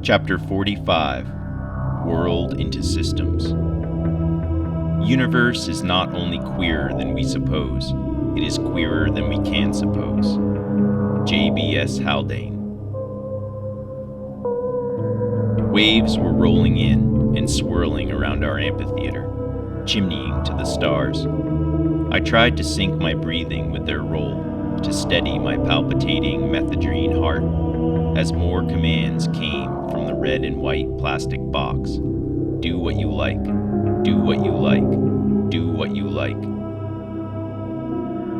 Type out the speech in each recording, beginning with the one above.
Chapter 45, World into Systems. Universe is not only queerer than we suppose, it is queerer than we can suppose. J.B.S. Haldane. Waves were rolling in and swirling around our amphitheater, chimneying to the stars. I tried to sync my breathing with their roll, to steady my palpitating methadrine heart, as more commands came from the red and white plastic box. Do what you like, do what you like, do what you like.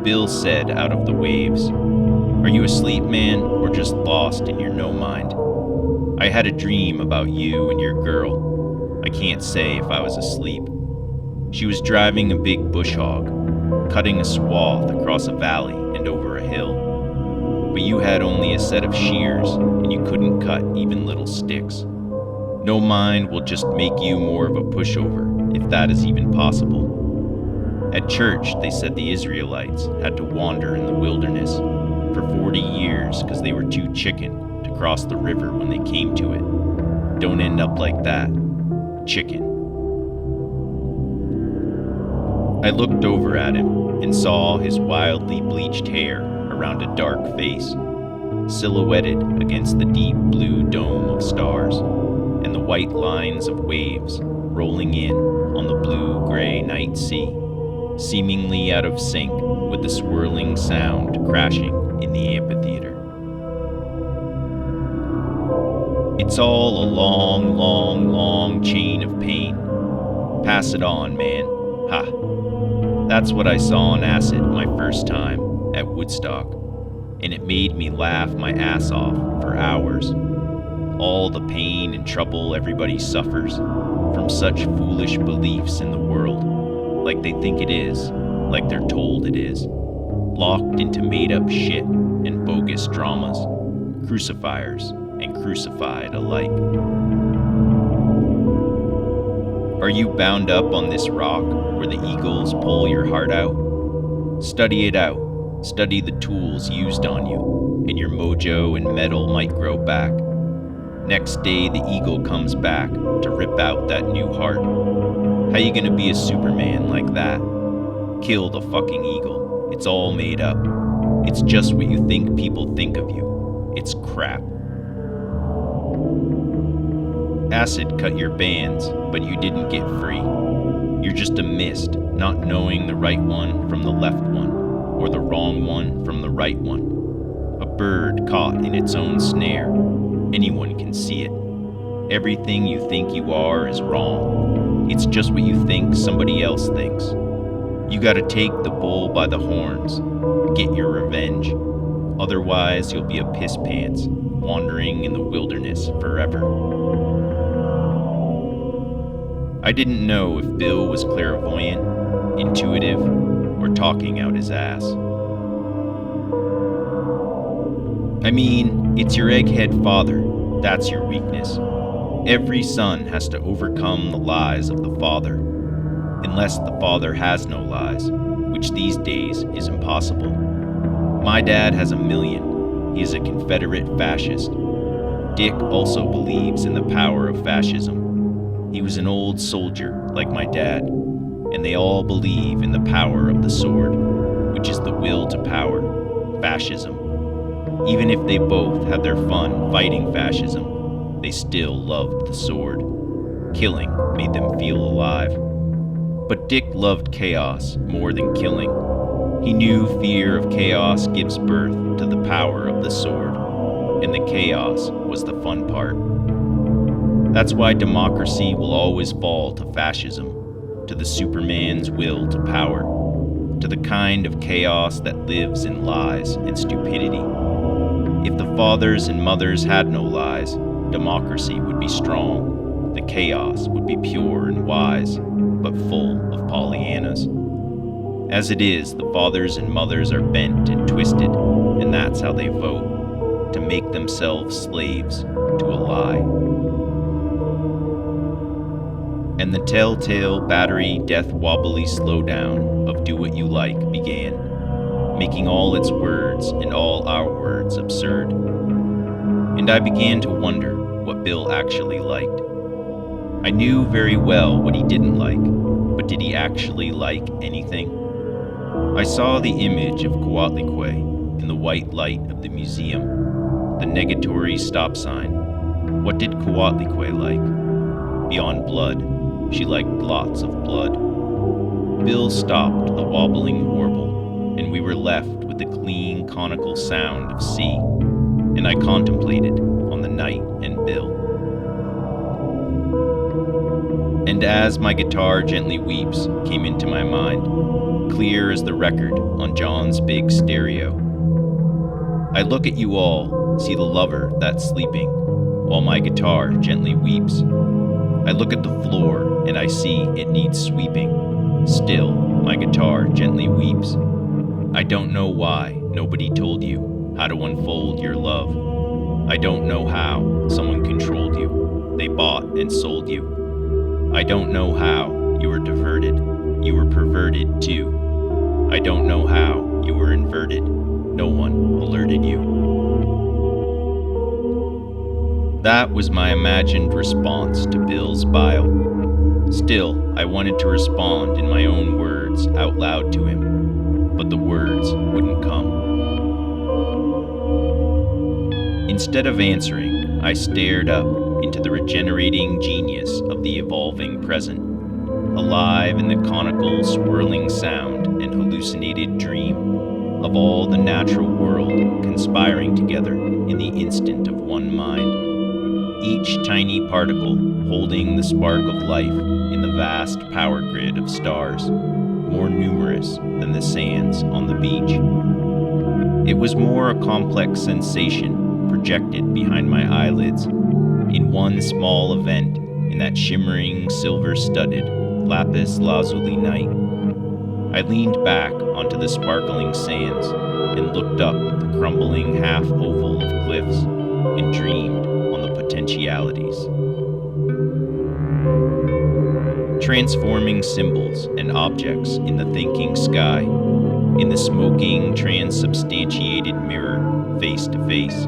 Bill said out of the waves, "Are you asleep, man, or just lost in your no-mind? I had a dream about you and your girl. I can't say if I was asleep. She was driving a big bush hog, cutting a swath across a valley and over a hill. But you had only a set of shears, and you couldn't cut even little sticks. No mind will just make you more of a pushover, if that is even possible. At church, they said the Israelites had to wander in the wilderness for 40 years because they were too chicken to cross the river when they came to it. Don't end up like that. Chicken." I looked over at him and saw his wildly bleached hair around a dark face, silhouetted against the deep blue dome of stars and the white lines of waves rolling in on the blue-gray night sea, seemingly out of sync with the swirling sound crashing in the amphitheater. It's all a long, long, long chain of pain. Pass it on, man. Ha. That's what I saw on acid my first time at Woodstock, and it made me laugh my ass off for hours. All the pain and trouble everybody suffers from such foolish beliefs in the world, like they think it is, like they're told it is, locked into made-up shit and bogus dramas, crucifiers and crucified alike. Are you bound up on this rock where the eagles pull your heart out? Study it out. Study the tools used on you, and your mojo and metal might grow back. Next day, the eagle comes back to rip out that new heart. How you gonna be a Superman like that? Kill the fucking eagle. It's all made up. It's just what you think people think of you. It's crap. Acid cut your bands, but you didn't get free. You're just a mist, not knowing the right one from the left one, or the wrong one from the right one. A bird caught in its own snare. Anyone can see it. Everything you think you are is wrong. It's just what you think somebody else thinks. You gotta take the bull by the horns, get your revenge. Otherwise, you'll be a piss pants, wandering in the wilderness forever. I didn't know if Bill was clairvoyant, intuitive, or talking out his ass. I mean, it's your egghead father. That's your weakness. Every son has to overcome the lies of the father, unless the father has no lies, which these days is impossible. My dad has 1,000,000. He is a Confederate fascist. Dick also believes in the power of fascism. He was an old soldier, like my dad, and they all believe in the power of the sword, which is the will to power, fascism. Even if they both had their fun fighting fascism, they still loved the sword. Killing made them feel alive. But Dick loved chaos more than killing. He knew fear of chaos gives birth to the power of the sword, and the chaos was the fun part. That's why democracy will always fall to fascism, to the Superman's will to power, to the kind of chaos that lives in lies and stupidity. If the fathers and mothers had no lies, democracy would be strong. The chaos would be pure and wise, but full of Pollyannas. As it is, the fathers and mothers are bent and twisted, and that's how they vote, to make themselves slaves to a lie. And the telltale battery death wobbly slowdown of do what you like began, making all its words and all our words absurd. And I began to wonder what Bill actually liked. I knew very well what he didn't like, but did he actually like anything? I saw the image of Coatlicue in the white light of the museum, the negatory stop sign. What did Coatlicue like? Beyond blood, she liked lots of blood. Bill stopped the wobbling warble, and we were left with the clean conical sound of sea, and I contemplated on the night and Bill. And as my guitar gently weeps came into my mind, clear as the record on John's big stereo, I look at you all, see the lover that's sleeping, while my guitar gently weeps. I look at the floor and I see it needs sweeping. Still, my guitar gently weeps. I don't know why nobody told you how to unfold your love. I don't know how someone controlled you. They bought and sold you. I don't know how you were diverted. You were perverted too. I don't know how you were inverted. No one alerted you. That was my imagined response to Bill's bile. Still, I wanted to respond in my own words out loud to him, but the words wouldn't come. Instead of answering, I stared up into the regenerating genius of the evolving present, alive in the conical swirling sound and hallucinated dream of all the natural world conspiring together in the instant of one mind, each tiny particle holding the spark of life in the vast power grid of stars, more numerous than the sands on the beach. It was more a complex sensation projected behind my eyelids in one small event in that shimmering, silver-studded, lapis lazuli night. I leaned back onto the sparkling sands and looked up at the crumbling half-oval of cliffs and dreamed on the potentialities. Transforming symbols and objects in the thinking sky, in the smoking, transubstantiated mirror, face to face,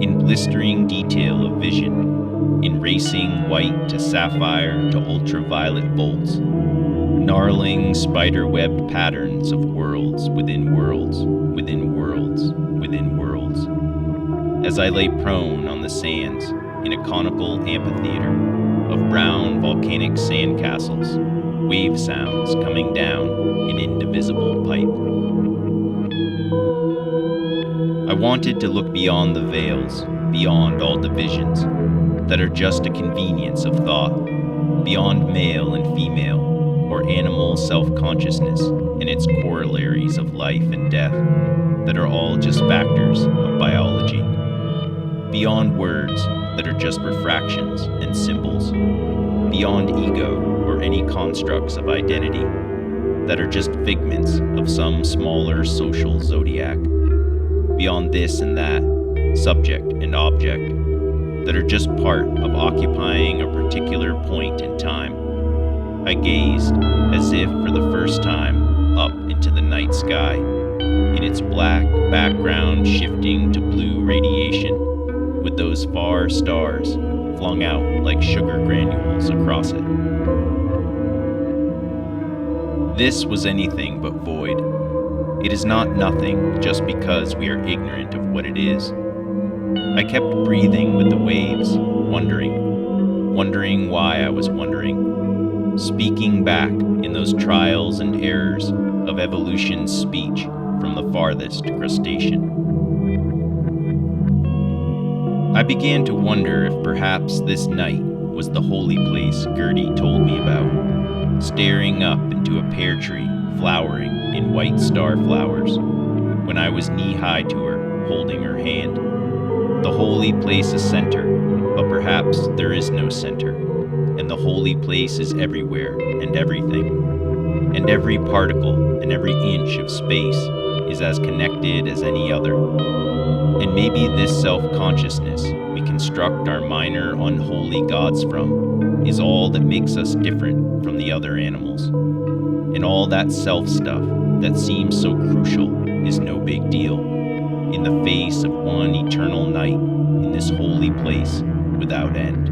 in blistering detail of vision, in racing white to sapphire to ultraviolet bolts, gnarling spider-webbed patterns of worlds within worlds, within worlds, within worlds. As I lay prone on the sands in a conical amphitheater of brown volcanic sandcastles, wave sounds coming down an indivisible pipe. I wanted to look beyond the veils, beyond all divisions that are just a convenience of thought, beyond male and female, or animal self-consciousness and its corollaries of life and death that are all just factors of biology, beyond words that are just refractions and symbols, beyond ego or any constructs of identity that are just figments of some smaller social zodiac, beyond this and that, subject and object, that are just part of occupying a particular point in time. I gazed, as if for the first time, up into the night sky, in its black background shifting to blue radiation, with those far stars flung out like sugar granules across it. This was anything but void. It is not nothing just because we are ignorant of what it is. I kept breathing with the waves, wondering why I was wondering, speaking back in those trials and errors of evolution's speech from the farthest crustacean. I began to wonder if perhaps this night was the holy place Gertie told me about, staring up into a pear tree flowering in white star flowers, when I was knee-high to her, holding her hand. The holy place is center, but perhaps there is no center, and the holy place is everywhere and everything, and every particle and every inch of space is as connected as any other. And maybe this self-consciousness we construct our minor unholy gods from is all that makes us different from the other animals. And all that self-stuff that seems so crucial is no big deal in the face of one eternal night in this holy place without end.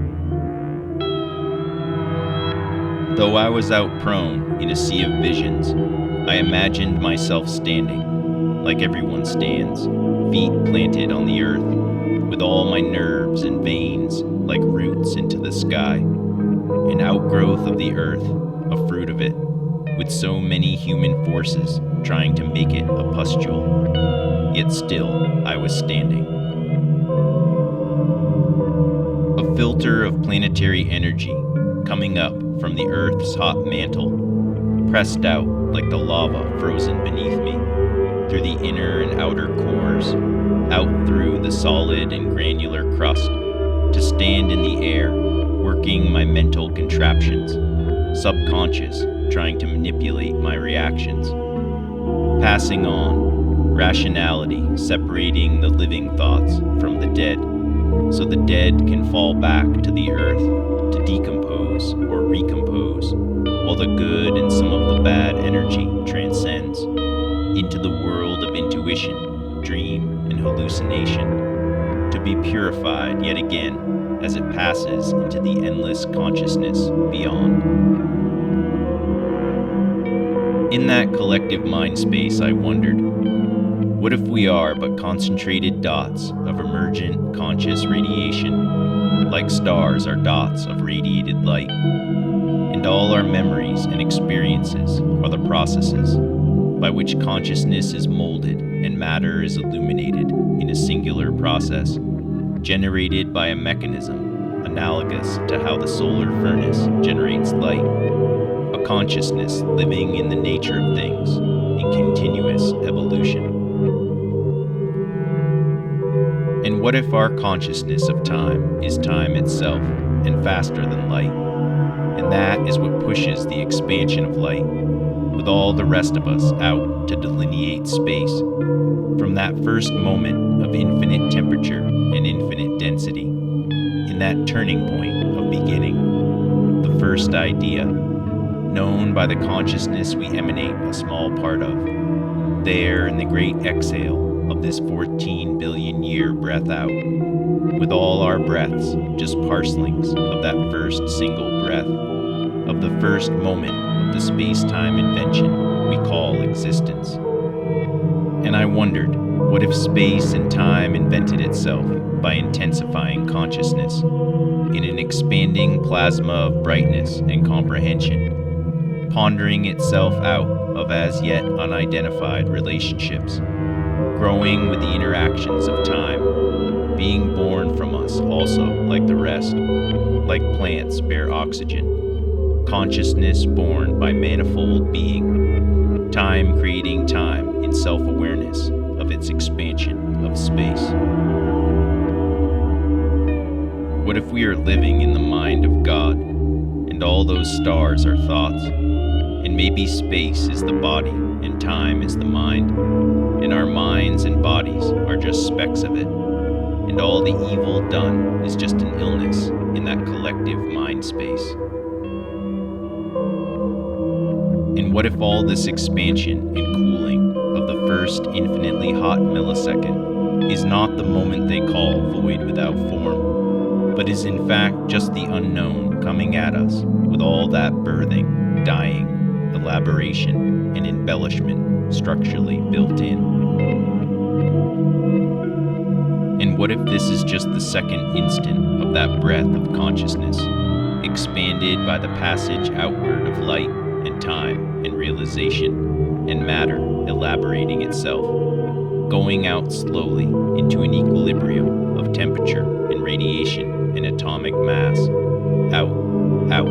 Though I was out prone in a sea of visions, I imagined myself standing, like everyone stands, feet planted on the earth, with all my nerves and veins like roots into the sky, an outgrowth of the earth, a fruit of it, with so many human forces trying to make it a pustule, yet still I was standing. A filter of planetary energy coming up from the Earth's hot mantle, pressed out like the lava frozen beneath me, through the inner and outer cores, out through the solid and granular crust, to stand in the air, working my mental contraptions, subconscious, trying to manipulate my reactions, passing on, rationality separating the living thoughts from the dead, so the dead can fall back to the earth to decompose or recompose, while the good and some of the bad energy transcends into the world of intuition, dream, and hallucination, to be purified yet again as it passes into the endless consciousness beyond. In that collective mind space, I wondered, what if we are but concentrated dots of emergent conscious radiation, like stars are dots of radiated light, and all our memories and experiences are the processes by which consciousness is molded and matter is illuminated in a singular process, generated by a mechanism analogous to how the solar furnace generates light, a consciousness living in the nature of things in continuous evolution. And what if our consciousness of time is time itself and faster than light? And that is what pushes the expansion of light, with all the rest of us out to delineate space, from that first moment of infinite temperature and infinite density, in that turning point of beginning, the first idea, known by the consciousness we emanate a small part of, there in the great exhale of this 14 billion year breath out, with all our breaths just parcelings of that first single breath, of the first moment of the space-time invention we call existence. And I wondered, what if space and time invented itself by intensifying consciousness in an expanding plasma of brightness and comprehension, pondering itself out of as yet unidentified relationships, growing with the interactions of time, being born from us also like the rest, like plants bear oxygen, consciousness born by manifold being, time creating time in self-awareness of its expansion of space. What if we are living in the mind of God, and all those stars are thoughts, and maybe space is the body and time is the mind, and our minds and bodies are just specks of it, and all the evil done is just an illness in that collective mind space? And what if all this expansion and cooling of the first infinitely hot millisecond is not the moment they call void without form, but is in fact just the unknown coming at us with all that birthing, dying, elaboration, and embellishment structurally built in? And what if this is just the second instant of that breath of consciousness, expanded by the passage outward of light and time and realization and matter elaborating itself, going out slowly into an equilibrium of temperature and radiation and atomic mass, out, out,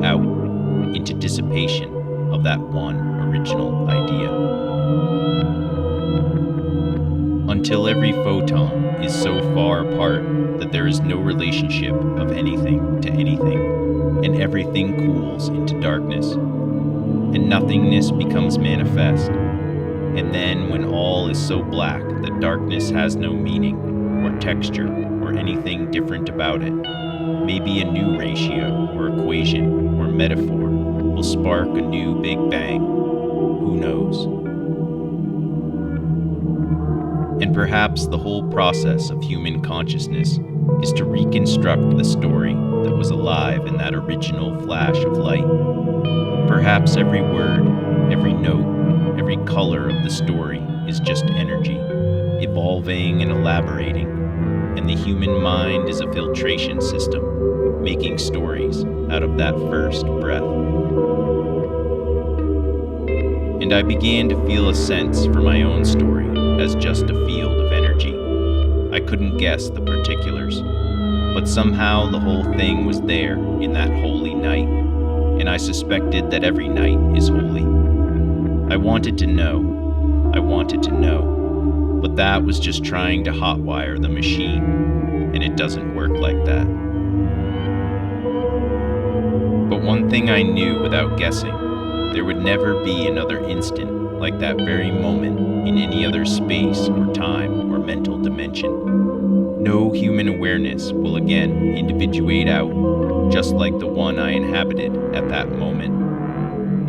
out, into dissipation of that one original idea. Until every photon is so far apart that there is no relationship of anything to anything, and everything cools into darkness, and nothingness becomes manifest. And then when all is so black that darkness has no meaning, or texture, or anything different about it, maybe a new ratio, or equation, or metaphor will spark a new Big Bang. Who knows? And perhaps the whole process of human consciousness is to reconstruct the story that was alive in that original flash of light. Perhaps every word, every note, every color of the story is just energy, evolving and elaborating, and the human mind is a filtration system, making stories out of that first breath. And I began to feel a sense for my own story as just a field of energy. I couldn't guess the particulars, but somehow the whole thing was there in that holy night, and I suspected that every night is holy. I wanted to know, but that was just trying to hotwire the machine, and it doesn't work like that. But one thing I knew without guessing, there would never be another instant like that very moment in any other space or time or mental dimension. No human awareness will again individuate out just like the one I inhabited at that moment.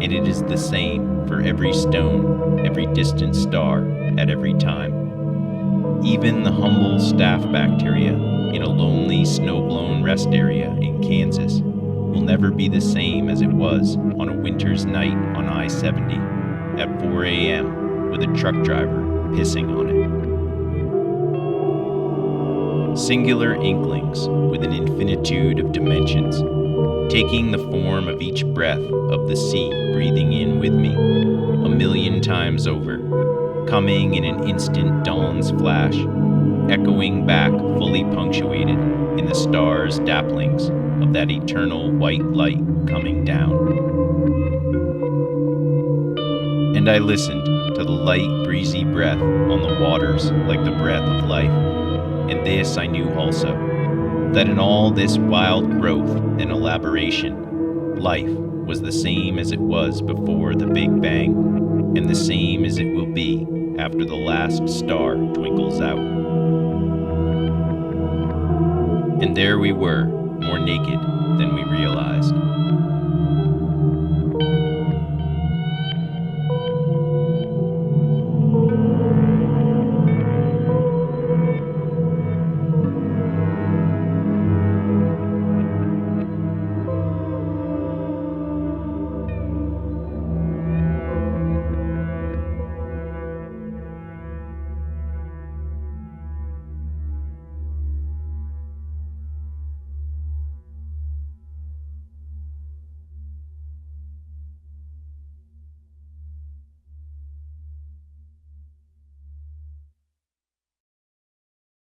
And it is the same for every stone, every distant star, at every time. Even the humble staph bacteria in a lonely snow-blown rest area in Kansas will never be the same as it was on a winter's night on I-70 at 4 a.m. with a truck driver pissing on it. Singular inklings with an infinitude of dimensions, taking the form of each breath of the sea breathing in with me, 1,000,000 times over, coming in an instant dawn's flash, echoing back fully punctuated in the stars' dapplings of that eternal white light coming down. And I listened to the light, breezy breath on the waters like the breath of life. And this I knew also, that in all this wild growth and elaboration, life was the same as it was before the Big Bang, and the same as it will be after the last star twinkles out. And there we were, more naked than we realized.